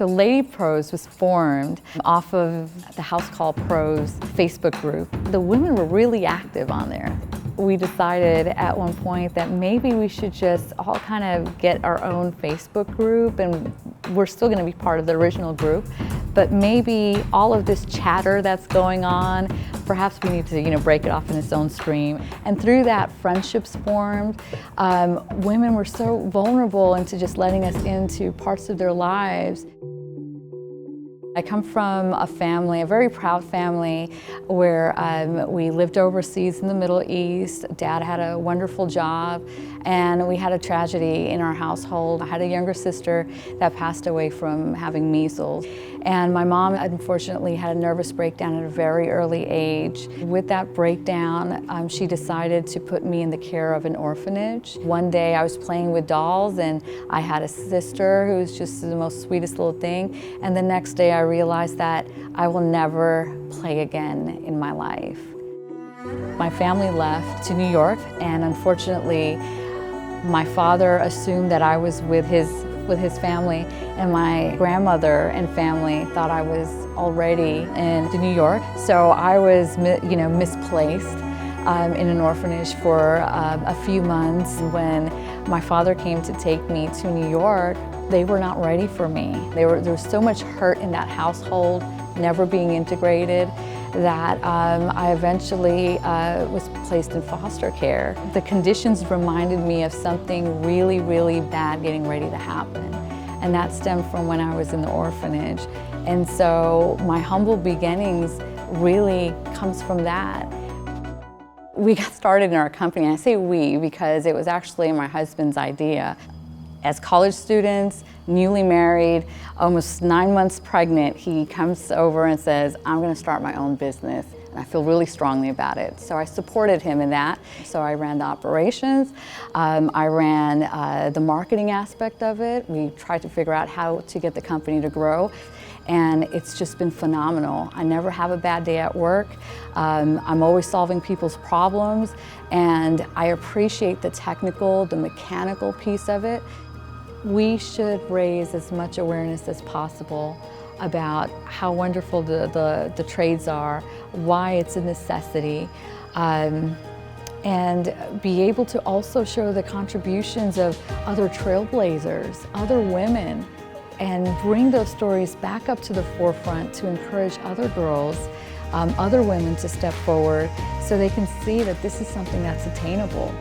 So Lady Pros was formed off of the Housecall Pros Facebook group. The women were really active on there. We decided at one point that maybe we should just all kind of get our own Facebook group, and we're still going to be part of the original group, but maybe all of this chatter that's going on, perhaps we need to break it off in its own stream. And through that, friendships formed. Women were so vulnerable into just letting us into parts of their lives. I come from a family, a very proud family, where we lived overseas in the Middle East. Dad had a wonderful job, and we had a tragedy in our household. I had a younger sister that passed away from having measles. And my mom, unfortunately, had a nervous breakdown at a very early age. With that breakdown, she decided to put me in the care of an orphanage. One day I was playing with dolls, and I had a sister who was just the most sweetest little thing. And the next day I realized that I will never play again in my life. My family left to New York, and unfortunately, my father assumed that I was with his family, and my grandmother and family thought I was already in New York. So I was, misplaced in an orphanage for a few months. When my father came to take me to New York, they were not ready for me. There was so much hurt in that household, never being integrated, that I eventually was placed in foster care. The conditions reminded me of something really, really bad getting ready to happen. And that stemmed from when I was in the orphanage. And so my humble beginnings really comes from that. We got started in our company. I say we because it was actually my husband's idea. As college students, newly married, almost 9 months pregnant, he comes over and says, I'm going to start my own business. And I feel really strongly about it. So I supported him in that. So I ran the operations, I ran the marketing aspect of it. We tried to figure out how to get the company to grow. And it's just been phenomenal. I never have a bad day at work. I'm always solving people's problems, and I appreciate the technical, the mechanical piece of it. We should raise as much awareness as possible about how wonderful the trades are, why it's a necessity, and be able to also show the contributions of other trailblazers, other women, and bring those stories back up to the forefront to encourage other girls, other women to step forward so they can see that this is something that's attainable.